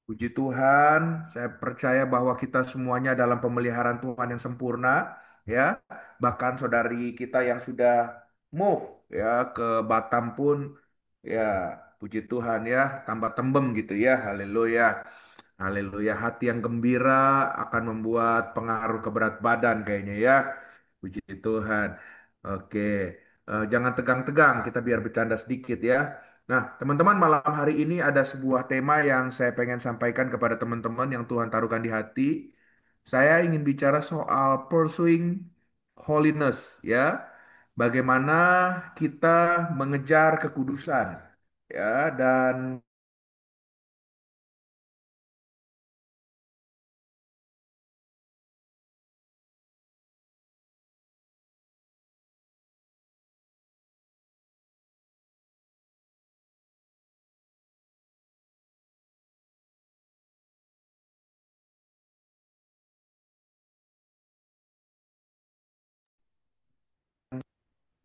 Puji Tuhan, saya percaya bahwa kita semuanya dalam pemeliharaan Tuhan yang sempurna, ya. Bahkan saudari kita yang sudah move ya ke Batam pun, ya, puji Tuhan ya, tambah tembem gitu ya. Haleluya. Haleluya. Hati yang gembira akan membuat pengaruh ke berat badan kayaknya ya. Puji Tuhan. Oke. Jangan tegang-tegang, kita biar bercanda sedikit ya. Nah, teman-teman, malam hari ini ada sebuah tema yang saya pengen sampaikan kepada teman-teman yang Tuhan taruhkan di hati. Saya ingin bicara soal pursuing holiness, ya. Bagaimana kita mengejar kekudusan, ya. Dan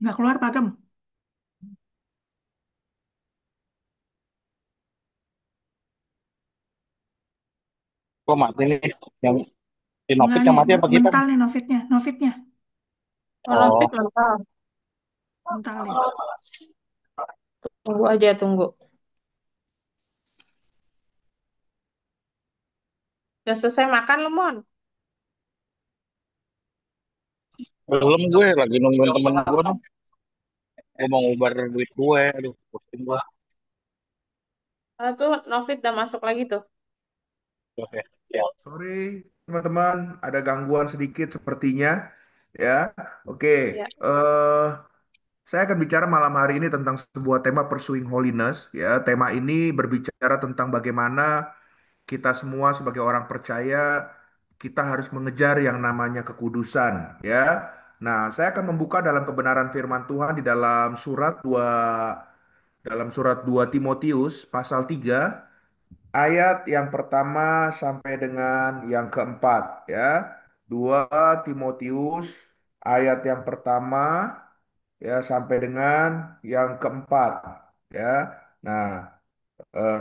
Nggak keluar pakem. Kok mati nih? Yang di Enggak Novik yang nih, mati apa kita? mental nih Novitnya. Novitnya, Kalau fit Oh, mental. mental nih. Tunggu aja, tunggu. Udah selesai makan, Lemon? belum gue lagi nungguin temen gue nih. Gue mau ngubar duit gue. Aduh, pusing gue. Ah, tuh, Novit udah masuk lagi tuh. Oke, ya. sorry, teman-teman, ada gangguan sedikit sepertinya, ya. Oke, Ya. saya akan bicara malam hari ini tentang sebuah tema pursuing holiness, ya. Tema ini berbicara tentang bagaimana kita semua sebagai orang percaya kita harus mengejar yang namanya kekudusan, ya. Nah, saya akan membuka dalam kebenaran firman Tuhan di dalam surat 2 Timotius pasal 3 ayat yang pertama sampai dengan yang keempat, ya. 2 Timotius ayat yang pertama ya sampai dengan yang keempat, ya. Nah,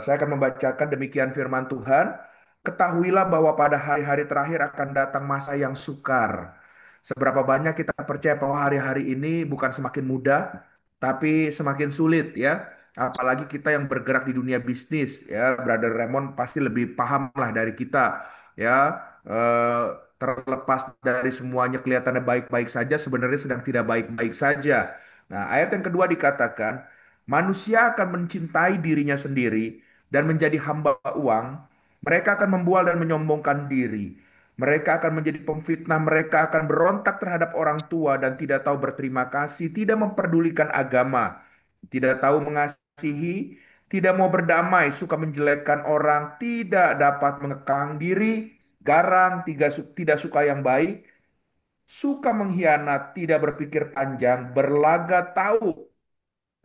saya akan membacakan demikian firman Tuhan. Ketahuilah bahwa pada hari-hari terakhir akan datang masa yang sukar. Seberapa banyak kita percaya bahwa hari-hari ini bukan semakin mudah, tapi semakin sulit ya. Apalagi kita yang bergerak di dunia bisnis ya, Brother Raymond pasti lebih paham lah dari kita ya. Terlepas dari semuanya kelihatannya baik-baik saja, sebenarnya sedang tidak baik-baik saja. Nah, ayat yang kedua dikatakan, manusia akan mencintai dirinya sendiri dan menjadi hamba uang. Mereka akan membual dan menyombongkan diri. Mereka akan menjadi pemfitnah, mereka akan berontak terhadap orang tua dan tidak tahu berterima kasih, tidak memperdulikan agama, tidak tahu mengasihi, tidak mau berdamai, suka menjelekkan orang, tidak dapat mengekang diri, garang, tidak suka yang baik, suka mengkhianat, tidak berpikir panjang, berlaga tahu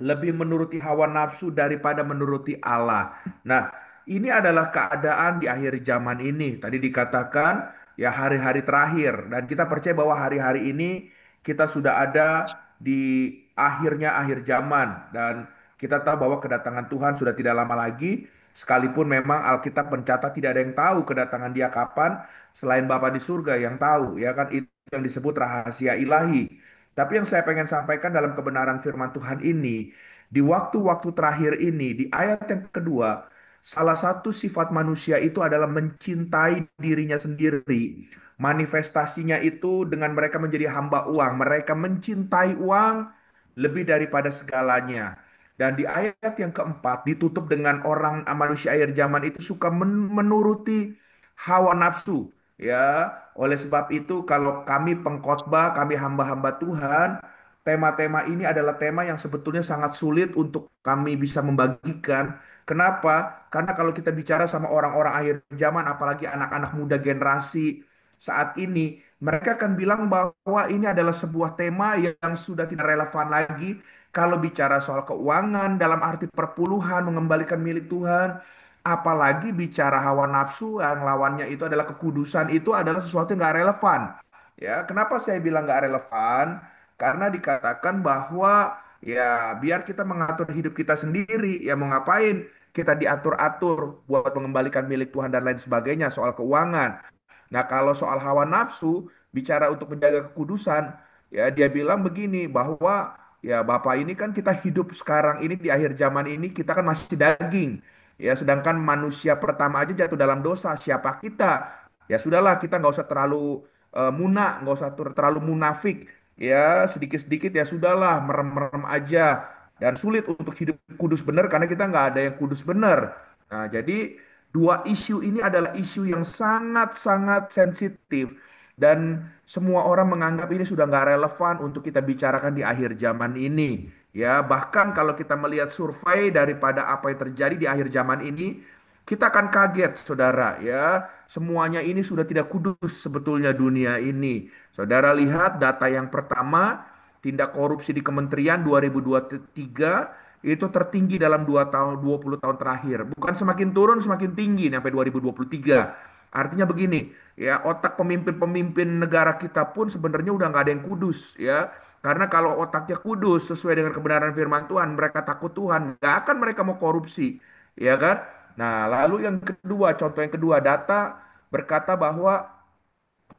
lebih menuruti hawa nafsu daripada menuruti Allah. Nah, ini adalah keadaan di akhir zaman ini. Tadi dikatakan ya hari-hari terakhir dan kita percaya bahwa hari-hari ini kita sudah ada di akhirnya akhir zaman dan kita tahu bahwa kedatangan Tuhan sudah tidak lama lagi. Sekalipun memang Alkitab mencatat tidak ada yang tahu kedatangan Dia kapan selain Bapa di surga yang tahu, ya kan, itu yang disebut rahasia ilahi. Tapi yang saya pengen sampaikan dalam kebenaran firman Tuhan ini, di waktu-waktu terakhir ini, di ayat yang kedua, salah satu sifat manusia itu adalah mencintai dirinya sendiri. Manifestasinya itu dengan mereka menjadi hamba uang. Mereka mencintai uang lebih daripada segalanya. Dan di ayat yang keempat ditutup dengan orang manusia akhir zaman itu suka menuruti hawa nafsu. Ya, oleh sebab itu kalau kami pengkhotbah, kami hamba-hamba Tuhan, tema-tema ini adalah tema yang sebetulnya sangat sulit untuk kami bisa membagikan. Kenapa? Karena kalau kita bicara sama orang-orang akhir zaman, apalagi anak-anak muda generasi saat ini, mereka akan bilang bahwa ini adalah sebuah tema yang sudah tidak relevan lagi kalau bicara soal keuangan dalam arti perpuluhan, mengembalikan milik Tuhan. Apalagi bicara hawa nafsu yang lawannya itu adalah kekudusan, itu adalah sesuatu yang nggak relevan. Ya, kenapa saya bilang nggak relevan? Karena dikatakan bahwa ya biar kita mengatur hidup kita sendiri, ya mau ngapain? kita diatur-atur buat mengembalikan milik Tuhan dan lain sebagainya, soal keuangan. Nah, kalau soal hawa nafsu, bicara untuk menjaga kekudusan, ya dia bilang begini bahwa ya Bapak ini kan kita hidup sekarang ini di akhir zaman ini kita kan masih daging. Ya, sedangkan manusia pertama aja jatuh dalam dosa. Siapa kita? Ya sudahlah, kita nggak usah terlalu nggak usah terlalu munafik. Ya, sedikit-sedikit ya sudahlah, merem-merem aja. Dan sulit untuk hidup kudus benar karena kita nggak ada yang kudus benar. Nah, jadi dua isu ini adalah isu yang sangat-sangat sensitif dan semua orang menganggap ini sudah nggak relevan untuk kita bicarakan di akhir zaman ini. Ya, bahkan kalau kita melihat survei daripada apa yang terjadi di akhir zaman ini, kita akan kaget, saudara. Ya, semuanya ini sudah tidak kudus sebetulnya dunia ini. Saudara lihat data yang pertama, tindak korupsi di kementerian 2023 itu tertinggi dalam 2 tahun 20 tahun terakhir. Bukan semakin turun semakin tinggi sampai 2023. Artinya begini, ya otak pemimpin-pemimpin negara kita pun sebenarnya udah nggak ada yang kudus ya. Karena kalau otaknya kudus sesuai dengan kebenaran firman Tuhan, mereka takut Tuhan, nggak akan mereka mau korupsi, ya kan? Nah, lalu yang kedua, contoh yang kedua, data berkata bahwa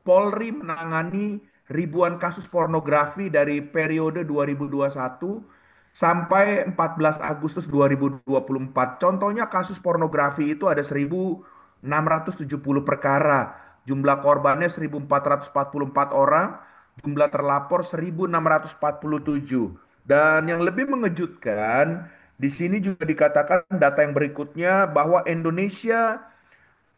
Polri menangani ribuan kasus pornografi dari periode 2021 sampai 14 Agustus 2024. Contohnya kasus pornografi itu ada 1.670 perkara. Jumlah korbannya 1.444 orang, jumlah terlapor 1.647. Dan yang lebih mengejutkan, di sini juga dikatakan data yang berikutnya bahwa Indonesia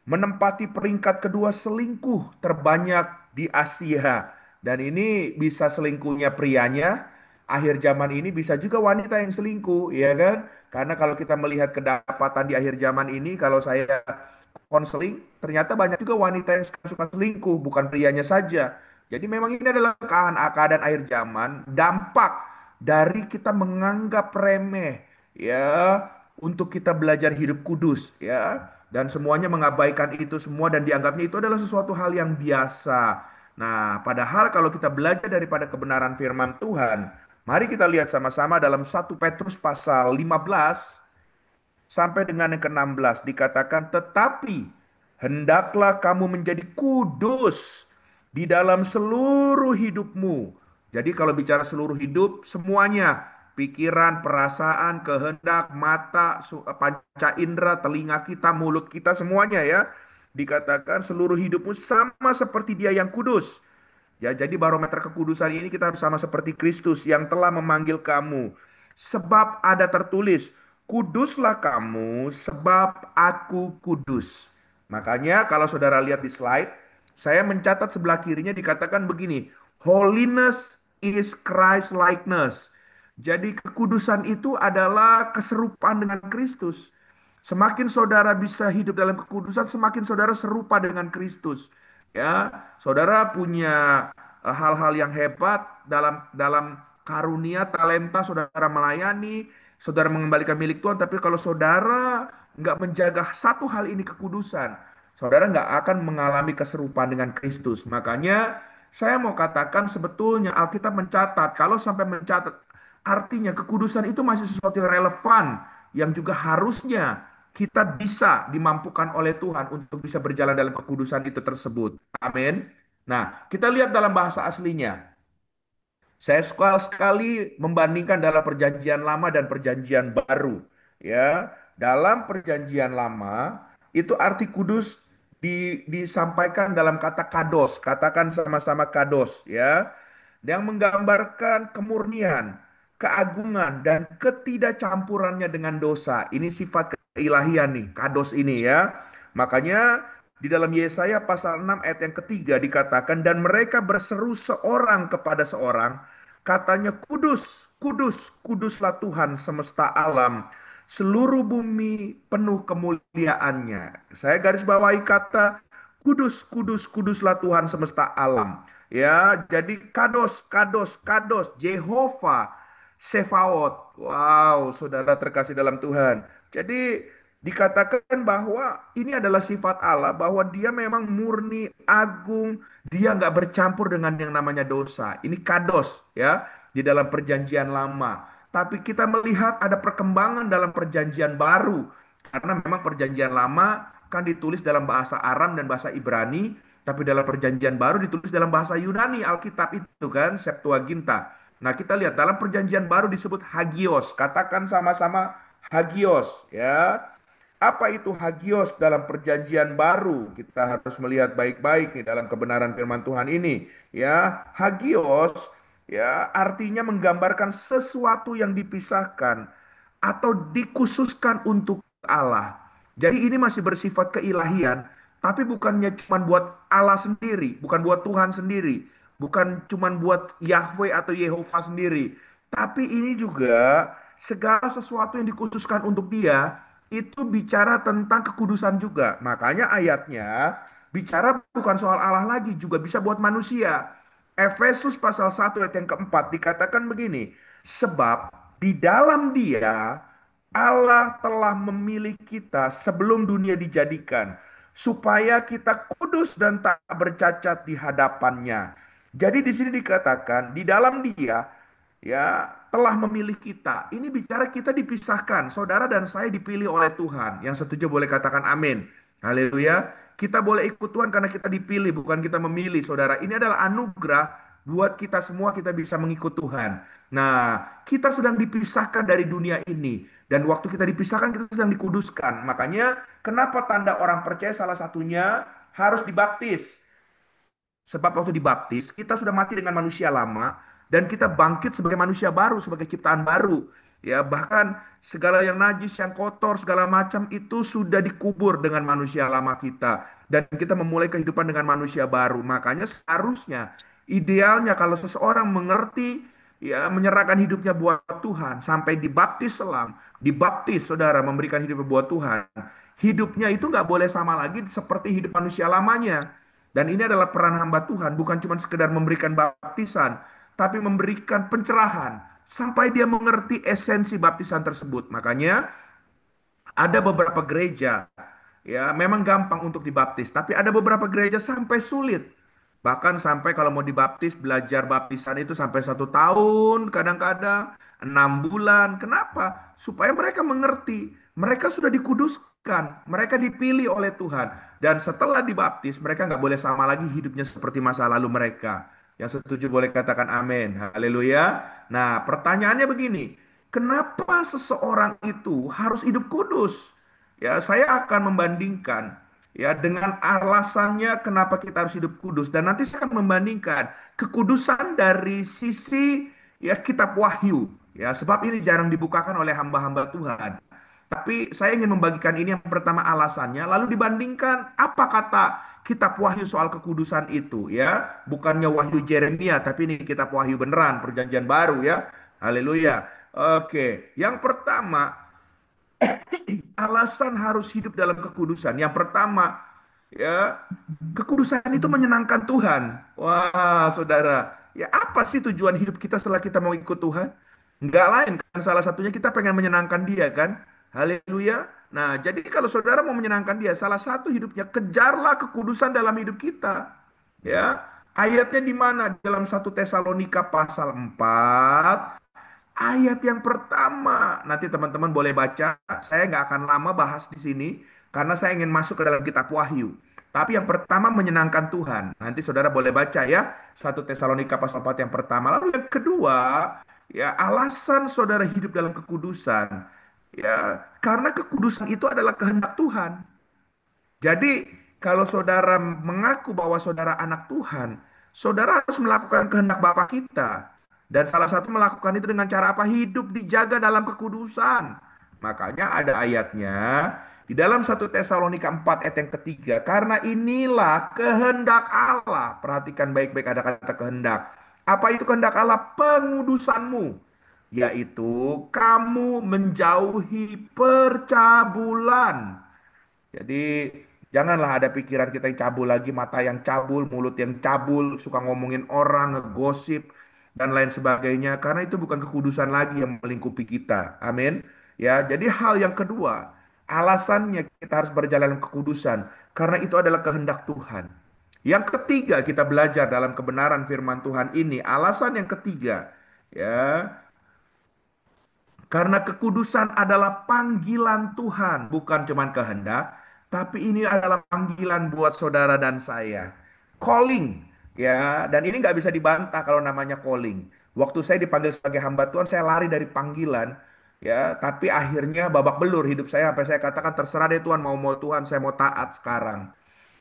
menempati peringkat kedua selingkuh terbanyak di Asia. Dan ini bisa selingkuhnya prianya, akhir zaman ini bisa juga wanita yang selingkuh, ya kan? Karena kalau kita melihat kedapatan di akhir zaman ini, kalau saya konseling, ternyata banyak juga wanita yang suka selingkuh, bukan prianya saja. Jadi memang ini adalah keadaan akhir zaman, dampak dari kita menganggap remeh, ya, untuk kita belajar hidup kudus, ya, dan semuanya mengabaikan itu semua dan dianggapnya itu adalah sesuatu hal yang biasa. Nah, padahal kalau kita belajar daripada kebenaran firman Tuhan, mari kita lihat sama-sama dalam 1 Petrus pasal 15 sampai dengan yang ke-16 dikatakan, tetapi hendaklah kamu menjadi kudus di dalam seluruh hidupmu. Jadi kalau bicara seluruh hidup, semuanya, pikiran, perasaan, kehendak, mata, panca indera, telinga kita, mulut kita, semuanya ya. Dikatakan seluruh hidupmu sama seperti Dia yang kudus. Ya, jadi barometer kekudusan ini kita harus sama seperti Kristus yang telah memanggil kamu. Sebab ada tertulis, kuduslah kamu sebab aku kudus. Makanya kalau saudara lihat di slide, saya mencatat sebelah kirinya dikatakan begini, holiness is Christ likeness. Jadi kekudusan itu adalah keserupaan dengan Kristus. Semakin saudara bisa hidup dalam kekudusan, semakin saudara serupa dengan Kristus. Ya, saudara punya hal-hal yang hebat dalam dalam karunia, talenta saudara melayani, saudara mengembalikan milik Tuhan. Tapi kalau saudara nggak menjaga satu hal ini kekudusan, saudara nggak akan mengalami keserupaan dengan Kristus. Makanya saya mau katakan sebetulnya Alkitab mencatat, kalau sampai mencatat, artinya kekudusan itu masih sesuatu yang relevan, yang juga harusnya kita bisa dimampukan oleh Tuhan untuk bisa berjalan dalam kekudusan itu tersebut. Amin. Nah, kita lihat dalam bahasa aslinya. Saya suka sekali membandingkan dalam perjanjian lama dan perjanjian baru. Ya, dalam perjanjian lama itu arti kudus disampaikan dalam kata kados. Katakan sama-sama kados, ya, yang menggambarkan kemurnian, keagungan dan ketidakcampurannya dengan dosa. Ini sifat keilahian nih, kados ini ya. Makanya di dalam Yesaya pasal 6 ayat yang ketiga dikatakan, dan mereka berseru seorang kepada seorang, katanya, kudus, kudus, kuduslah Tuhan semesta alam. Seluruh bumi penuh kemuliaannya. Saya garis bawahi kata kudus, kudus, kuduslah Tuhan semesta alam. Ya, jadi kados, kados, kados, Jehovah, Sefaot. Wow, saudara terkasih dalam Tuhan. Jadi dikatakan bahwa ini adalah sifat Allah, bahwa dia memang murni, agung, dia nggak bercampur dengan yang namanya dosa. Ini kados ya, di dalam perjanjian lama. Tapi kita melihat ada perkembangan dalam perjanjian baru. Karena memang perjanjian lama kan ditulis dalam bahasa Aram dan bahasa Ibrani, tapi dalam perjanjian baru ditulis dalam bahasa Yunani, Alkitab itu kan, Septuaginta. Nah, kita lihat dalam perjanjian baru disebut hagios. Katakan sama-sama hagios, ya. Apa itu hagios dalam perjanjian baru? Kita harus melihat baik-baik nih dalam kebenaran firman Tuhan ini. Ya, hagios ya artinya menggambarkan sesuatu yang dipisahkan atau dikhususkan untuk Allah. Jadi ini masih bersifat keilahian, tapi bukannya cuma buat Allah sendiri, bukan buat Tuhan sendiri, bukan cuma buat Yahweh atau Yehova sendiri, tapi ini juga segala sesuatu yang dikhususkan untuk Dia itu bicara tentang kekudusan juga. Makanya ayatnya bicara bukan soal Allah lagi, juga bisa buat manusia. Efesus pasal 1 ayat yang keempat dikatakan begini, sebab di dalam Dia Allah telah memilih kita sebelum dunia dijadikan, supaya kita kudus dan tak bercacat di hadapannya. Jadi di sini dikatakan di dalam Dia ya telah memilih kita. Ini bicara kita dipisahkan. Saudara dan saya dipilih oleh Tuhan. Yang setuju boleh katakan amin. Haleluya. Kita boleh ikut Tuhan karena kita dipilih, bukan kita memilih, saudara. Ini adalah anugerah buat kita semua kita bisa mengikut Tuhan. Nah, kita sedang dipisahkan dari dunia ini. Dan waktu kita dipisahkan, kita sedang dikuduskan. Makanya, kenapa tanda orang percaya salah satunya harus dibaptis? Sebab waktu dibaptis, kita sudah mati dengan manusia lama dan kita bangkit sebagai manusia baru, sebagai ciptaan baru. Ya, bahkan segala yang najis, yang kotor, segala macam itu sudah dikubur dengan manusia lama kita dan kita memulai kehidupan dengan manusia baru. Makanya seharusnya idealnya kalau seseorang mengerti ya menyerahkan hidupnya buat Tuhan sampai dibaptis selam, dibaptis saudara memberikan hidupnya buat Tuhan. Hidupnya itu nggak boleh sama lagi seperti hidup manusia lamanya. Dan ini adalah peran hamba Tuhan, bukan cuma sekedar memberikan baptisan, tapi memberikan pencerahan sampai dia mengerti esensi baptisan tersebut. Makanya ada beberapa gereja ya memang gampang untuk dibaptis, tapi ada beberapa gereja sampai sulit. Bahkan sampai kalau mau dibaptis belajar baptisan itu sampai 1 tahun, kadang-kadang 6 bulan. Kenapa? Supaya mereka mengerti, mereka sudah dikuduskan, mereka dipilih oleh Tuhan. Dan setelah dibaptis, mereka nggak boleh sama lagi hidupnya seperti masa lalu mereka. Yang setuju boleh katakan amin. Haleluya. Nah, pertanyaannya begini, kenapa seseorang itu harus hidup kudus? Ya, saya akan membandingkan ya dengan alasannya kenapa kita harus hidup kudus dan nanti saya akan membandingkan kekudusan dari sisi ya kitab Wahyu ya sebab ini jarang dibukakan oleh hamba-hamba Tuhan. Tapi saya ingin membagikan ini yang pertama alasannya lalu dibandingkan apa kata kitab Wahyu soal kekudusan itu ya bukannya Wahyu Yeremia tapi ini kitab Wahyu beneran perjanjian baru ya. Haleluya. Oke, yang pertama alasan harus hidup dalam kekudusan. Yang pertama, ya, kekudusan itu menyenangkan Tuhan. Wah, saudara, ya apa sih tujuan hidup kita setelah kita mau ikut Tuhan? Enggak lain kan, salah satunya kita pengen menyenangkan Dia kan? Haleluya. Nah, jadi kalau saudara mau menyenangkan Dia, salah satu hidupnya kejarlah kekudusan dalam hidup kita. Ya, ayatnya di mana? Dalam 1 Tesalonika pasal 4 ayat yang pertama, nanti teman-teman boleh baca. Saya nggak akan lama bahas di sini karena saya ingin masuk ke dalam kitab Wahyu. Tapi yang pertama menyenangkan Tuhan. Nanti saudara boleh baca ya. 1 Tesalonika pasal 4 yang pertama. Lalu yang kedua, ya alasan saudara hidup dalam kekudusan. Ya, karena kekudusan itu adalah kehendak Tuhan. Jadi, kalau saudara mengaku bahwa saudara anak Tuhan, saudara harus melakukan kehendak Bapa kita. Dan salah satu melakukan itu dengan cara apa? Hidup dijaga dalam kekudusan. Makanya ada ayatnya di dalam 1 Tesalonika 4 ayat yang ketiga. Karena inilah kehendak Allah. Perhatikan baik-baik ada kata kehendak. Apa itu kehendak Allah? Pengudusanmu. Yaitu kamu menjauhi percabulan. Jadi janganlah ada pikiran kita yang cabul lagi, mata yang cabul, mulut yang cabul, suka ngomongin orang, ngegosip, dan lain sebagainya. Karena itu bukan kekudusan lagi yang melingkupi kita. Amin. Ya, jadi hal yang kedua, alasannya kita harus berjalan kekudusan. Karena itu adalah kehendak Tuhan. Yang ketiga, kita belajar dalam kebenaran firman Tuhan ini. Alasan yang ketiga, ya, Karena kekudusan adalah panggilan Tuhan, bukan cuman kehendak, tapi ini adalah panggilan buat saudara dan saya. Calling, ya, dan ini nggak bisa dibantah kalau namanya calling. Waktu saya dipanggil sebagai hamba Tuhan, saya lari dari panggilan, ya, tapi akhirnya babak belur hidup saya sampai saya katakan terserah deh Tuhan, mau Tuhan, saya mau taat sekarang.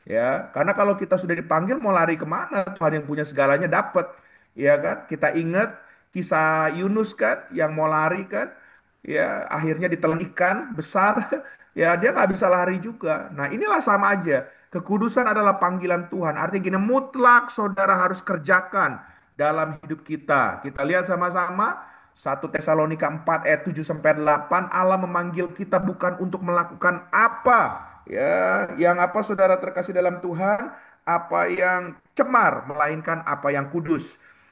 Ya, karena kalau kita sudah dipanggil mau lari kemana? Tuhan yang punya segalanya dapat, ya kan? Kita ingat kisah Yunus kan, yang mau lari kan, ya akhirnya ditelan ikan besar, ya dia nggak bisa lari juga. Nah inilah sama aja. Kekudusan adalah panggilan Tuhan. Artinya gini, mutlak saudara harus kerjakan dalam hidup kita. Kita lihat sama-sama 1 Tesalonika 4 ayat 7 sampai 8, Allah memanggil kita bukan untuk melakukan apa ya, yang apa saudara terkasih dalam Tuhan, apa yang cemar, melainkan apa yang kudus.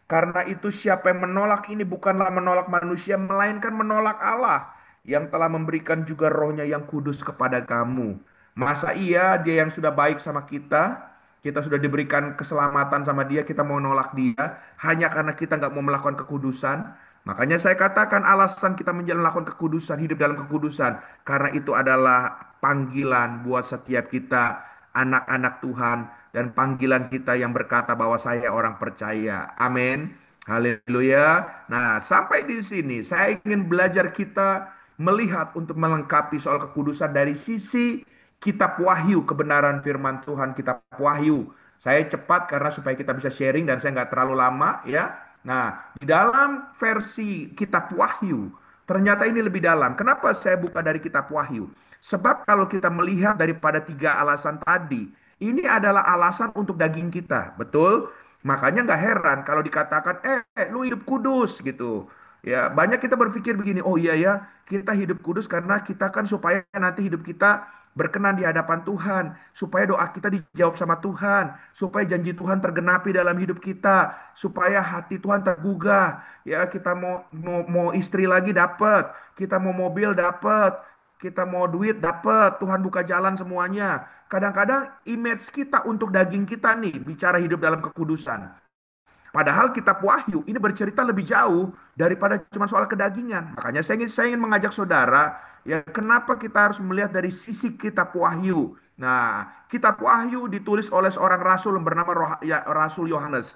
Karena itu siapa yang menolak ini bukanlah menolak manusia, melainkan menolak Allah yang telah memberikan juga rohnya yang kudus kepada kamu. Masa iya dia yang sudah baik sama kita sudah diberikan keselamatan sama dia, kita mau nolak dia hanya karena kita nggak mau melakukan kekudusan. Makanya saya katakan alasan kita melakukan kekudusan, hidup dalam kekudusan, karena itu adalah panggilan buat setiap kita, anak-anak Tuhan, dan panggilan kita yang berkata bahwa saya orang percaya. Amin. Haleluya. Nah, sampai di sini saya ingin belajar kita melihat untuk melengkapi soal kekudusan dari sisi kitab Wahyu, kebenaran firman Tuhan, kitab Wahyu. Saya cepat karena supaya kita bisa sharing dan saya nggak terlalu lama ya. Nah, di dalam versi kitab Wahyu, ternyata ini lebih dalam. Kenapa saya buka dari kitab Wahyu? Sebab kalau kita melihat daripada tiga alasan tadi, ini adalah alasan untuk daging kita, betul? Makanya nggak heran kalau dikatakan, lu hidup kudus gitu. Ya, banyak kita berpikir begini, oh iya ya, kita hidup kudus karena kita kan supaya nanti hidup kita berkenan di hadapan Tuhan, supaya doa kita dijawab sama Tuhan, supaya janji Tuhan tergenapi dalam hidup kita, supaya hati Tuhan tergugah. Ya, kita mau istri lagi dapat, kita mau mobil dapat, kita mau duit dapat, Tuhan buka jalan semuanya. Kadang-kadang image kita untuk daging kita nih bicara hidup dalam kekudusan. Padahal kitab Wahyu ini bercerita lebih jauh daripada cuma soal kedagingan. Makanya saya ingin mengajak saudara, ya kenapa kita harus melihat dari sisi kitab Wahyu. Nah, kitab Wahyu ditulis oleh seorang rasul yang bernama Rasul Yohanes.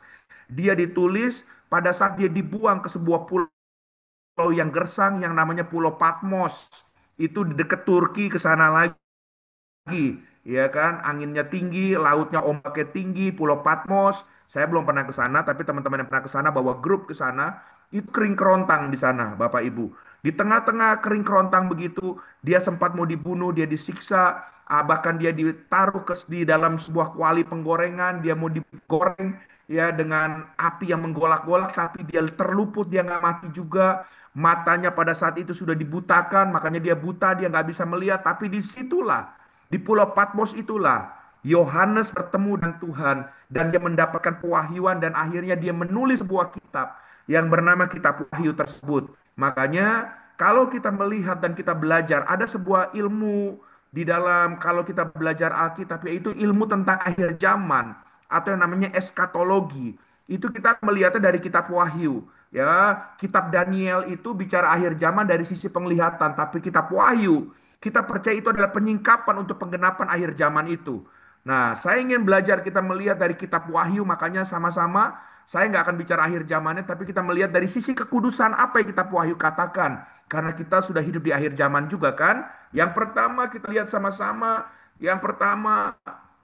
Dia ditulis pada saat dia dibuang ke sebuah pulau yang gersang yang namanya Pulau Patmos. Itu di dekat Turki, ke sana lagi, ya kan? Anginnya tinggi, lautnya ombaknya tinggi, Pulau Patmos. Saya belum pernah ke sana, tapi teman-teman yang pernah ke sana bawa grup ke sana, itu kering kerontang di sana, Bapak Ibu. Di tengah-tengah kering kerontang begitu, dia sempat mau dibunuh, dia disiksa, bahkan dia ditaruh di dalam sebuah kuali penggorengan, dia mau digoreng ya dengan api yang menggolak-golak, tapi dia terluput, dia nggak mati juga. Matanya pada saat itu sudah dibutakan, makanya dia buta, dia nggak bisa melihat. Tapi disitulah di Pulau Patmos itulah Yohanes bertemu dengan Tuhan dan dia mendapatkan pewahyuan dan akhirnya dia menulis sebuah kitab yang bernama Kitab Wahyu tersebut. Makanya kalau kita melihat dan kita belajar ada sebuah ilmu di dalam kalau kita belajar Alkitab yaitu ilmu tentang akhir zaman atau yang namanya eskatologi. Itu kita melihatnya dari kitab Wahyu. Ya, kitab Daniel itu bicara akhir zaman dari sisi penglihatan, tapi kitab Wahyu kita percaya itu adalah penyingkapan untuk penggenapan akhir zaman itu. Nah, saya ingin belajar kita melihat dari kitab Wahyu, makanya sama-sama saya nggak akan bicara akhir zamannya, tapi kita melihat dari sisi kekudusan apa yang kitab Wahyu katakan. Karena kita sudah hidup di akhir zaman juga kan. Yang pertama kita lihat sama-sama, yang pertama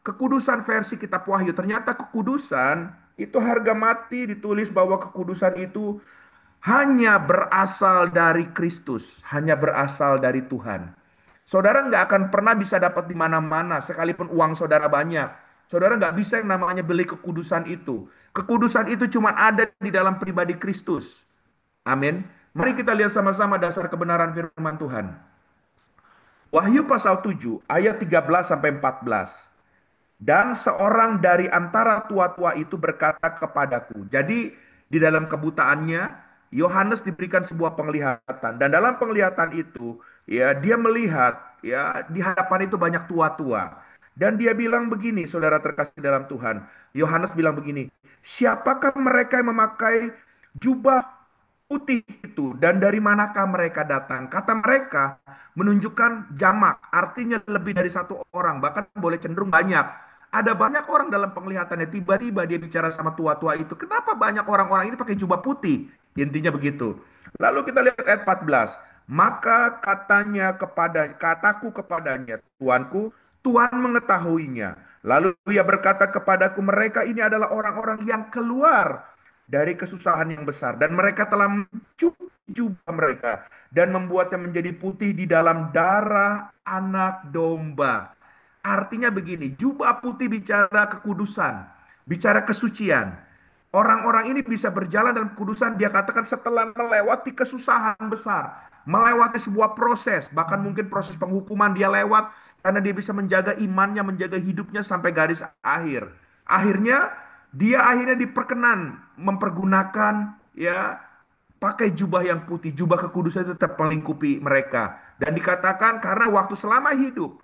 kekudusan versi kitab Wahyu. Ternyata kekudusan itu harga mati ditulis bahwa kekudusan itu hanya berasal dari Kristus, hanya berasal dari Tuhan. Saudara nggak akan pernah bisa dapat di mana-mana, sekalipun uang saudara banyak. Saudara nggak bisa yang namanya beli kekudusan itu. Kekudusan itu cuma ada di dalam pribadi Kristus. Amin. Mari kita lihat sama-sama dasar kebenaran firman Tuhan. Wahyu pasal 7 ayat 13 sampai 14. Dan seorang dari antara tua-tua itu berkata kepadaku. Jadi di dalam kebutaannya Yohanes diberikan sebuah penglihatan dan dalam penglihatan itu ya dia melihat ya di hadapan itu banyak tua-tua. Dan dia bilang begini, saudara terkasih dalam Tuhan. Yohanes bilang begini, siapakah mereka yang memakai jubah putih itu dan dari manakah mereka datang? Kata mereka menunjukkan jamak, artinya lebih dari satu orang, bahkan boleh cenderung banyak. Ada banyak orang dalam penglihatannya, tiba-tiba dia bicara sama tua-tua itu. Kenapa banyak orang-orang ini pakai jubah putih? Intinya begitu. Lalu kita lihat ayat 14. Maka kataku kepadanya, Tuanku, Tuhan mengetahuinya. Lalu ia berkata kepadaku, mereka ini adalah orang-orang yang keluar dari kesusahan yang besar dan mereka telah mencuci jubah mereka dan membuatnya menjadi putih di dalam darah anak domba. Artinya begini, jubah putih bicara kekudusan, bicara kesucian. Orang-orang ini bisa berjalan dalam kekudusan, dia katakan setelah melewati kesusahan besar, melewati sebuah proses, bahkan mungkin proses penghukuman dia lewat karena dia bisa menjaga imannya, menjaga hidupnya sampai garis akhir. Akhirnya dia akhirnya diperkenan mempergunakan ya pakai jubah yang putih, jubah kekudusan itu tetap melingkupi mereka. Dan dikatakan karena waktu selama hidup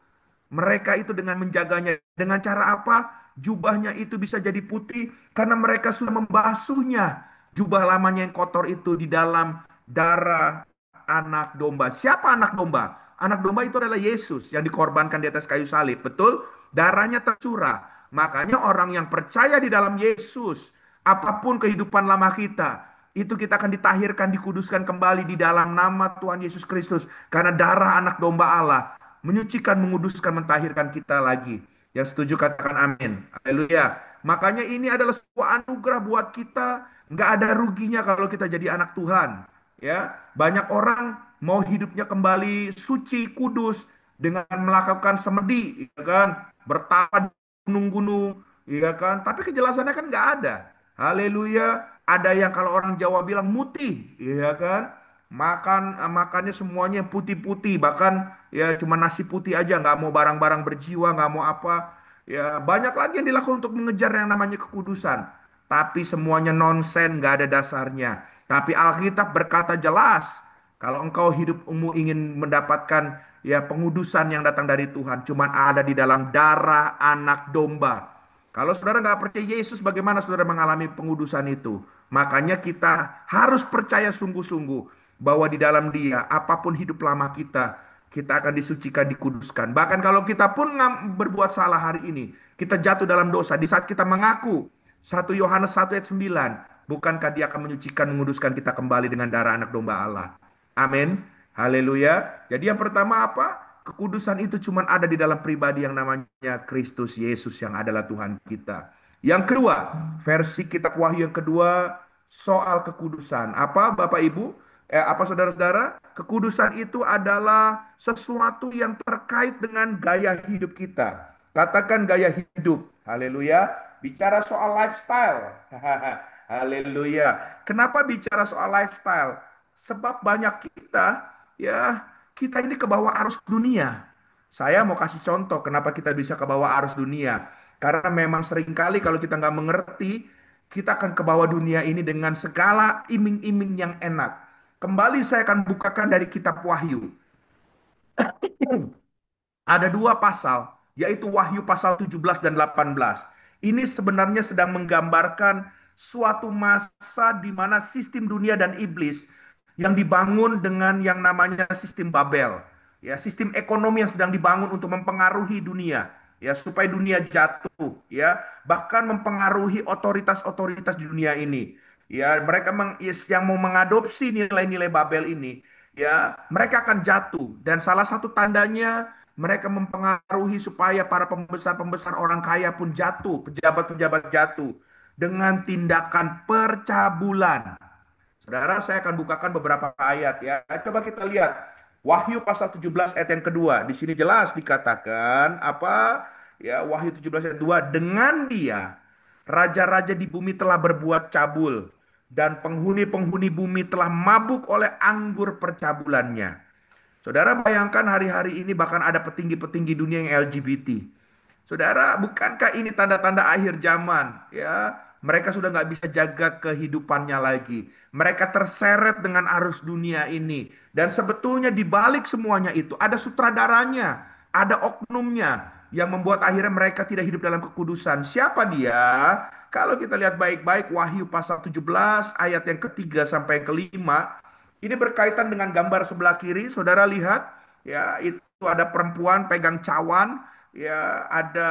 mereka itu dengan menjaganya dengan cara apa? Jubahnya itu bisa jadi putih karena mereka sudah membasuhnya. Jubah lamanya yang kotor itu di dalam darah anak domba. Siapa anak domba? Anak domba itu adalah Yesus yang dikorbankan di atas kayu salib. Betul? Darahnya tercurah. Makanya orang yang percaya di dalam Yesus, apapun kehidupan lama kita, itu kita akan ditahirkan, dikuduskan kembali di dalam nama Tuhan Yesus Kristus. Karena darah anak domba Allah menyucikan, menguduskan, mentahirkan kita lagi. Yang setuju katakan amin. Haleluya. Makanya ini adalah sebuah anugerah buat kita. Nggak ada ruginya kalau kita jadi anak Tuhan. Ya, banyak orang mau hidupnya kembali suci, kudus dengan melakukan semedi, ya kan? Bertapa di gunung-gunung, ya kan? Tapi kejelasannya kan nggak ada. Haleluya. Ada yang kalau orang Jawa bilang mutih, ya kan? Makannya semuanya putih-putih, bahkan ya cuma nasi putih aja, nggak mau barang-barang berjiwa, nggak mau apa. Ya banyak lagi yang dilakukan untuk mengejar yang namanya kekudusan. Tapi semuanya nonsen, nggak ada dasarnya. Tapi Alkitab berkata jelas, kalau engkau hidupmu ingin mendapatkan ya pengudusan yang datang dari Tuhan, cuma ada di dalam darah anak domba. Kalau saudara nggak percaya Yesus, bagaimana saudara mengalami pengudusan itu? Makanya kita harus percaya sungguh-sungguh bahwa di dalam Dia, apapun hidup lama kita, kita akan disucikan, dikuduskan. Bahkan kalau kita pun berbuat salah hari ini, kita jatuh dalam dosa, di saat kita mengaku, 1 Yohanes 1 ayat 9, bukankah Dia akan menyucikan, menguduskan kita kembali dengan darah anak domba Allah? Amin. Haleluya. Jadi yang pertama apa? Kekudusan itu cuma ada di dalam pribadi yang namanya Kristus Yesus yang adalah Tuhan kita. Yang kedua, versi kitab Wahyu yang kedua soal kekudusan. Apa Bapak Ibu? Apa saudara-saudara? Kekudusan itu adalah sesuatu yang terkait dengan gaya hidup kita. Katakan gaya hidup. Haleluya. Bicara soal lifestyle. Haleluya. Kenapa bicara soal lifestyle? Sebab banyak kita, ya, kita ini ke bawah arus dunia. Saya mau kasih contoh kenapa kita bisa ke bawah arus dunia. Karena memang seringkali kalau kita nggak mengerti, kita akan ke bawah dunia ini dengan segala iming-iming yang enak. Kembali saya akan bukakan dari kitab Wahyu. Ada dua pasal, yaitu Wahyu pasal 17 dan 18. Ini sebenarnya sedang menggambarkan suatu masa di mana sistem dunia dan iblis yang dibangun dengan yang namanya sistem Babel. Ya, sistem ekonomi yang sedang dibangun untuk mempengaruhi dunia, ya, supaya dunia jatuh, ya, bahkan mempengaruhi otoritas-otoritas di dunia ini. Ya, mereka yang mau mengadopsi nilai-nilai Babel ini, ya, mereka akan jatuh. Dan salah satu tandanya mereka mempengaruhi supaya para pembesar-pembesar orang kaya pun jatuh, pejabat-pejabat jatuh dengan tindakan percabulan. Saudara, saya akan bukakan beberapa ayat ya. Coba kita lihat. Wahyu pasal 17 ayat yang kedua. Di sini jelas dikatakan apa? Ya, Wahyu 17 ayat 2. Dengan dia, raja-raja di bumi telah berbuat cabul. Dan penghuni-penghuni bumi telah mabuk oleh anggur percabulannya. Saudara bayangkan hari-hari ini bahkan ada petinggi-petinggi dunia yang LGBT. Saudara, bukankah ini tanda-tanda akhir zaman? Ya, mereka sudah nggak bisa jaga kehidupannya lagi. Mereka terseret dengan arus dunia ini. Dan sebetulnya di balik semuanya itu ada sutradaranya, ada oknumnya yang membuat akhirnya mereka tidak hidup dalam kekudusan. Siapa dia? kalau kita lihat baik-baik Wahyu pasal 17 ayat yang ketiga sampai yang kelima, ini berkaitan dengan gambar sebelah kiri. Saudara lihat, ya itu ada perempuan pegang cawan, ya ada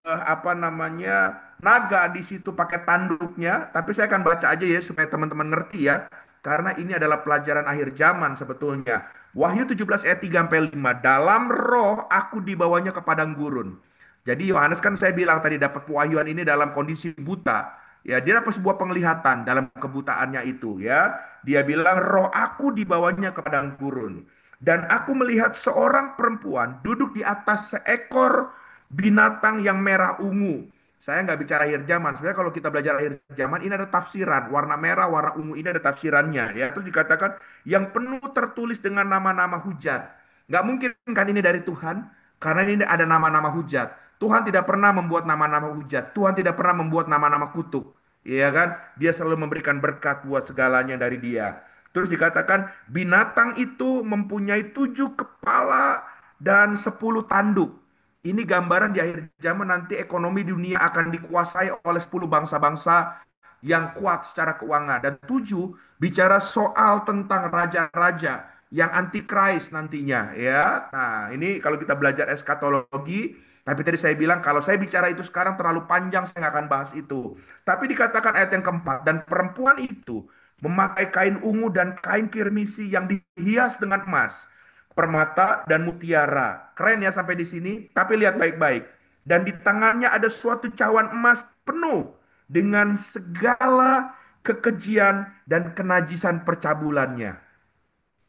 apa namanya naga di situ pakai tanduknya. Tapi saya akan baca aja ya supaya teman-teman ngerti ya. Karena ini adalah pelajaran akhir zaman sebetulnya. Wahyu 17 ayat 3 sampai 5. Dalam roh aku dibawanya ke padang gurun. Jadi Yohanes kan saya bilang tadi dapat pewahyuan ini dalam kondisi buta. Ya, dia dapat sebuah penglihatan dalam kebutaannya itu ya. Dia bilang roh aku dibawanya ke padang gurun. Dan aku melihat seorang perempuan duduk di atas seekor binatang yang merah ungu. Saya nggak bicara akhir zaman. Sebenarnya kalau kita belajar akhir zaman, ini ada tafsiran. Warna merah, warna ungu ini ada tafsirannya. Ya, terus dikatakan yang penuh tertulis dengan nama-nama hujat. Nggak mungkin kan ini dari Tuhan, karena ini ada nama-nama hujat. Tuhan tidak pernah membuat nama-nama hujat. Tuhan tidak pernah membuat nama-nama kutuk. Iya kan? Dia selalu memberikan berkat buat segalanya dari dia. Terus dikatakan binatang itu mempunyai 7 kepala dan 10 tanduk. Ini gambaran di akhir zaman nanti ekonomi dunia akan dikuasai oleh 10 bangsa-bangsa yang kuat secara keuangan. Dan 7 bicara soal tentang raja-raja yang antikris nantinya ya. Nah, ini kalau kita belajar eskatologi, tapi tadi saya bilang kalau saya bicara itu sekarang terlalu panjang, saya nggak akan bahas itu. Tapi dikatakan ayat yang keempat, dan perempuan itu memakai kain ungu dan kain kirmisi yang dihias dengan emas, permata dan mutiara. Keren ya sampai di sini, tapi lihat baik-baik. Dan di tangannya ada suatu cawan emas penuh dengan segala kekejian dan kenajisan percabulannya.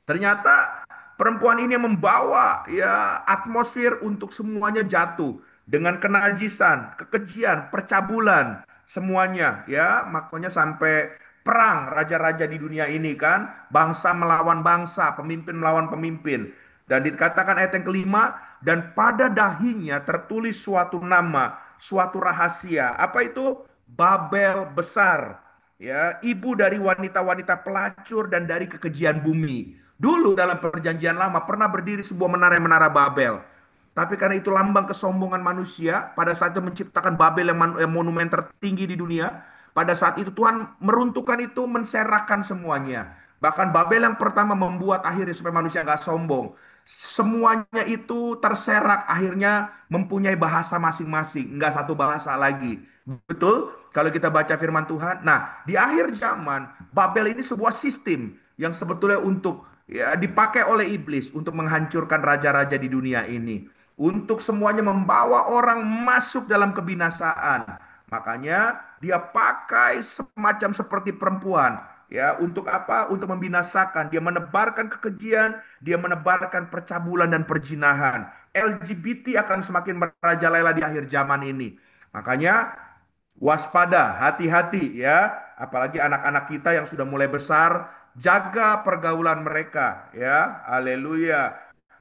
Ternyata perempuan ini membawa ya atmosfer untuk semuanya jatuh dengan kenajisan, kekejian, percabulan semuanya ya. Makanya sampai perang raja-raja di dunia ini kan, bangsa melawan bangsa, pemimpin melawan pemimpin. Dan dikatakan ayat yang kelima, dan pada dahinya tertulis suatu nama, suatu rahasia. Apa itu? Babel besar. Ya, ibu dari wanita-wanita pelacur dan dari kekejian bumi. Dulu dalam perjanjian lama pernah berdiri sebuah menara Babel. Tapi karena itu lambang kesombongan manusia, pada saat itu menciptakan Babel yang monumen tertinggi di dunia. Pada saat itu Tuhan meruntuhkan itu, menserahkan semuanya. Bahkan Babel yang pertama membuat akhirnya supaya manusia nggak sombong. Semuanya itu terserak, akhirnya mempunyai bahasa masing-masing, nggak satu bahasa lagi. Betul? Kalau kita baca firman Tuhan. Nah, di akhir zaman, Babel ini sebuah sistem yang sebetulnya untuk ya dipakai oleh iblis untuk menghancurkan raja-raja di dunia ini. Untuk semuanya membawa orang masuk dalam kebinasaan. Makanya dia pakai semacam seperti perempuan. Ya, untuk apa? Untuk membinasakan. Dia menebarkan kekejian, dia menebarkan percabulan dan perjinahan. LGBT akan semakin merajalela di akhir zaman ini. Makanya waspada, hati-hati ya. Apalagi anak-anak kita yang sudah mulai besar, jaga pergaulan mereka ya. Haleluya.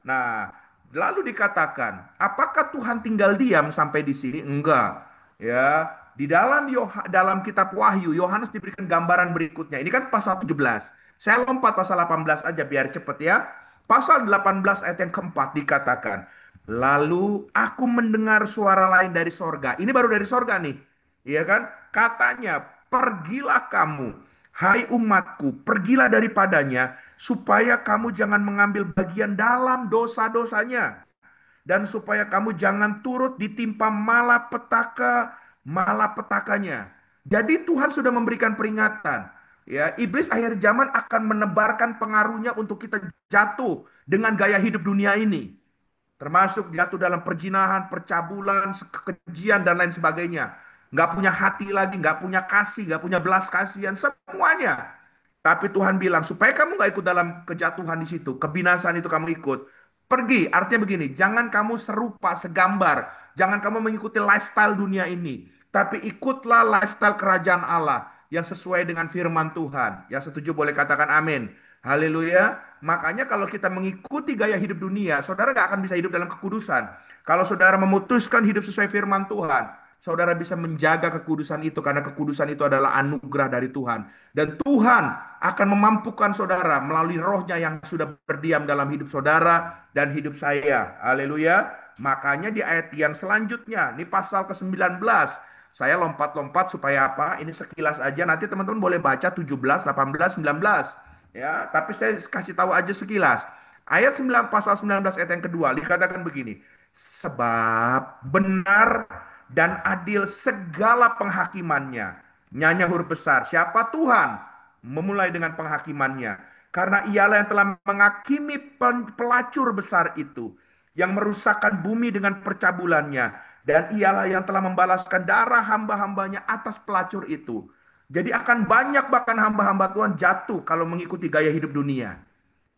Nah, lalu dikatakan, apakah Tuhan tinggal diam sampai di sini? Enggak. Ya, di dalam dalam kitab Wahyu, Yohanes diberikan gambaran berikutnya. Ini kan pasal 17. Saya lompat pasal 18 aja biar cepet ya. Pasal 18 ayat yang keempat dikatakan, lalu aku mendengar suara lain dari sorga. Ini baru dari sorga nih. Iya kan? Katanya, pergilah kamu, hai umatku, pergilah daripadanya, supaya kamu jangan mengambil bagian dalam dosa-dosanya. Dan supaya kamu jangan turut ditimpa malapetaka-malapetakanya. Jadi Tuhan sudah memberikan peringatan. Ya, iblis akhir zaman akan menebarkan pengaruhnya untuk kita jatuh dengan gaya hidup dunia ini. Termasuk jatuh dalam perjinahan, percabulan, kekejian, dan lain sebagainya. Nggak punya hati lagi, nggak punya kasih, nggak punya belas kasihan, semuanya. Tapi Tuhan bilang, supaya kamu nggak ikut dalam kejatuhan di situ, kebinasaan itu kamu ikut. Pergi, artinya begini, jangan kamu serupa, segambar. Jangan kamu mengikuti lifestyle dunia ini. Tapi ikutlah lifestyle kerajaan Allah yang sesuai dengan firman Tuhan. Yang setuju boleh katakan amin. Haleluya. Makanya kalau kita mengikuti gaya hidup dunia, saudara nggak akan bisa hidup dalam kekudusan. Kalau saudara memutuskan hidup sesuai firman Tuhan, saudara bisa menjaga kekudusan itu karena kekudusan itu adalah anugerah dari Tuhan. Dan Tuhan akan memampukan saudara melalui rohnya yang sudah berdiam dalam hidup saudara dan hidup saya. Haleluya. Makanya di ayat yang selanjutnya, ini pasal ke-19, Saya lompat-lompat supaya apa? Ini sekilas aja, nanti teman-teman boleh baca 17, 18, 19. Ya, tapi saya kasih tahu aja sekilas. Ayat 9, pasal 19 ayat yang kedua dikatakan begini. Sebab benar dan adil segala penghakimannya. Nyanya huruf besar. Siapa Tuhan? Memulai dengan penghakimannya. Karena ialah yang telah menghakimi pelacur besar itu, yang merusakkan bumi dengan percabulannya, dan ialah yang telah membalaskan darah hamba-hambanya atas pelacur itu. Jadi akan banyak bahkan hamba-hamba Tuhan jatuh kalau mengikuti gaya hidup dunia.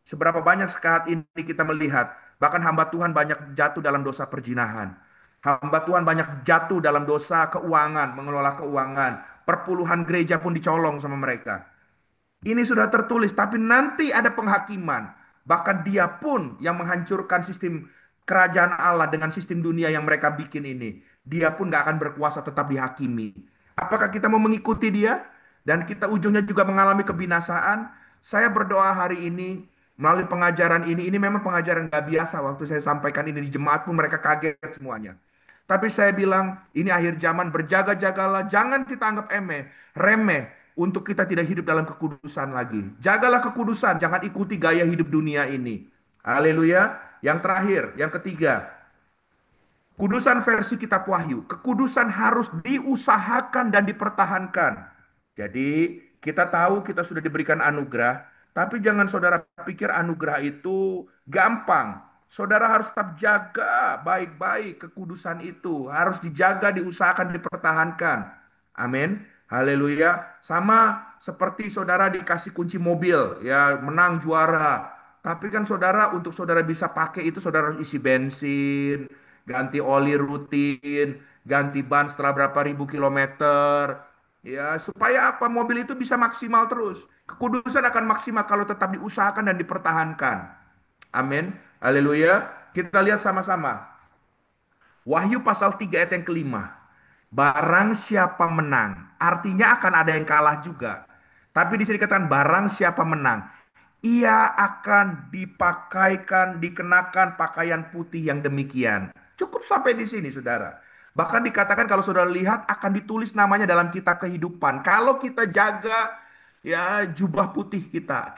Seberapa banyak saat ini kita melihat, bahkan hamba Tuhan banyak jatuh dalam dosa perzinahan. Hamba Tuhan banyak jatuh dalam dosa keuangan, mengelola keuangan. Perpuluhan gereja pun dicolong sama mereka. Ini sudah tertulis, tapi nanti ada penghakiman. Bahkan dia pun yang menghancurkan sistem kerajaan Allah dengan sistem dunia yang mereka bikin ini. Dia pun gak akan berkuasa, tetap dihakimi. Apakah kita mau mengikuti dia? Dan kita ujungnya juga mengalami kebinasaan. Saya berdoa hari ini, melalui pengajaran ini memang pengajaran gak biasa. Waktu saya sampaikan ini di jemaat pun mereka kaget semuanya. Tapi saya bilang, ini akhir zaman, berjaga-jagalah, jangan kita anggap remeh, untuk kita tidak hidup dalam kekudusan lagi. Jagalah kekudusan, jangan ikuti gaya hidup dunia ini. Haleluya. Yang terakhir, yang ketiga, kudusan versi kitab Wahyu. Kekudusan harus diusahakan dan dipertahankan. Jadi, kita tahu kita sudah diberikan anugerah, tapi jangan saudara pikir anugerah itu gampang. Saudara harus tetap jaga baik-baik kekudusan itu. Harus dijaga, diusahakan, dipertahankan. Amin. Haleluya. Sama seperti saudara dikasih kunci mobil, ya menang juara. Tapi kan saudara, untuk saudara bisa pakai itu saudara harus isi bensin, ganti oli rutin, ganti ban setelah berapa ribu kilometer. Ya, supaya apa? Mobil itu bisa maksimal terus. Kekudusan akan maksimal kalau tetap diusahakan dan dipertahankan. Amin. Haleluya. Kita lihat sama-sama. Wahyu pasal 3 ayat yang kelima. Barang siapa menang, artinya akan ada yang kalah juga. Tapi di sini dikatakan barang siapa menang, ia akan dipakaikan, dikenakan pakaian putih yang demikian. Cukup sampai di sini, saudara. Bahkan dikatakan kalau saudara lihat akan ditulis namanya dalam kitab kehidupan. Kalau kita jaga ya jubah putih kita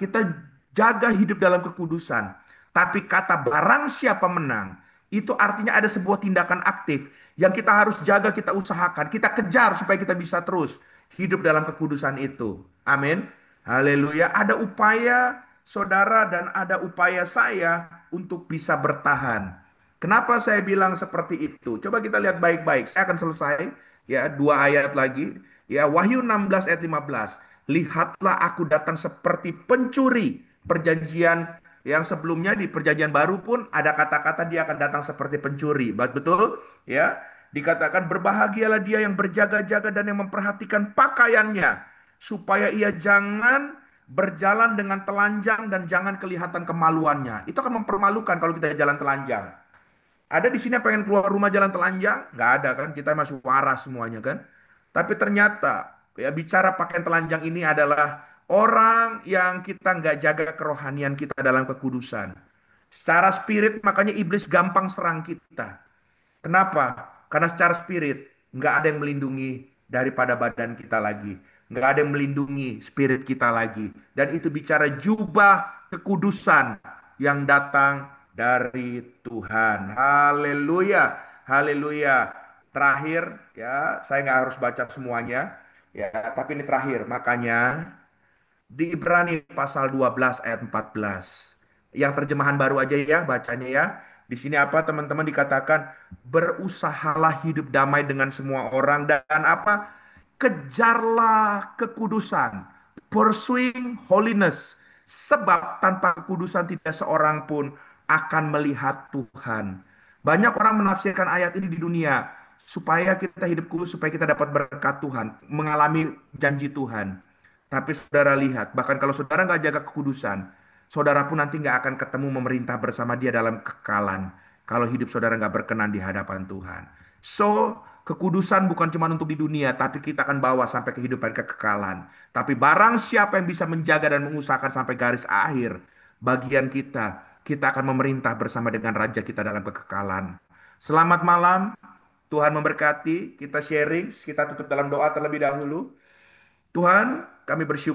jaga hidup dalam kekudusan. Tapi kata barang siapa menang, itu artinya ada sebuah tindakan aktif yang kita harus jaga, kita usahakan, kita kejar supaya kita bisa terus hidup dalam kekudusan itu. Amin. Haleluya. Ada upaya saudara dan ada upaya saya untuk bisa bertahan. Kenapa saya bilang seperti itu? Coba kita lihat baik-baik. Saya akan selesai ya 2 ayat lagi. Ya Wahyu 16 ayat 15. Lihatlah aku datang seperti pencuri. Perjanjian yang sebelumnya di perjanjian baru pun ada kata-kata dia akan datang seperti pencuri. Betul? Ya. Dikatakan berbahagialah dia yang berjaga-jaga dan yang memperhatikan pakaiannya supaya ia jangan berjalan dengan telanjang dan jangan kelihatan kemaluannya. Itu akan mempermalukan kalau kita jalan telanjang. Ada di sini yang pengen keluar rumah jalan telanjang? Nggak ada kan? Kita masih waras semuanya kan? Tapi ternyata ya bicara pakaian telanjang ini adalah orang yang kita nggak jaga kerohanian kita dalam kekudusan. Secara spirit makanya iblis gampang serang kita. Kenapa? Karena secara spirit nggak ada yang melindungi daripada badan kita lagi. Nggak ada yang melindungi spirit kita lagi. Dan itu bicara jubah kekudusan yang datang dari Tuhan. Haleluya. Haleluya. Terakhir ya, saya nggak harus baca semuanya. Ya, tapi ini terakhir. Makanya di Ibrani pasal 12 ayat 14. Yang terjemahan baru aja ya bacanya ya. Di sini apa teman-teman dikatakan berusahalah hidup damai dengan semua orang dan apa? Kejarlah kekudusan. Pursuing holiness. Sebab tanpa kekudusan tidak seorang pun akan melihat Tuhan. Banyak orang menafsirkan ayat ini di dunia supaya kita hidup kudus, supaya kita dapat berkat Tuhan, mengalami janji Tuhan. Tapi saudara lihat, bahkan kalau saudara nggak jaga kekudusan, saudara pun nanti nggak akan ketemu memerintah bersama dia dalam kekekalan. Kalau hidup saudara nggak berkenan di hadapan Tuhan. So, kekudusan bukan cuma untuk di dunia, tapi kita akan bawa sampai kehidupan kekekalan. Tapi barang siapa yang bisa menjaga dan mengusahakan sampai garis akhir, bagian kita akan memerintah bersama dengan Raja kita dalam kekekalan. Selamat malam. Tuhan memberkati, kita sharing, kita tutup dalam doa terlebih dahulu. Tuhan, kami bersyukur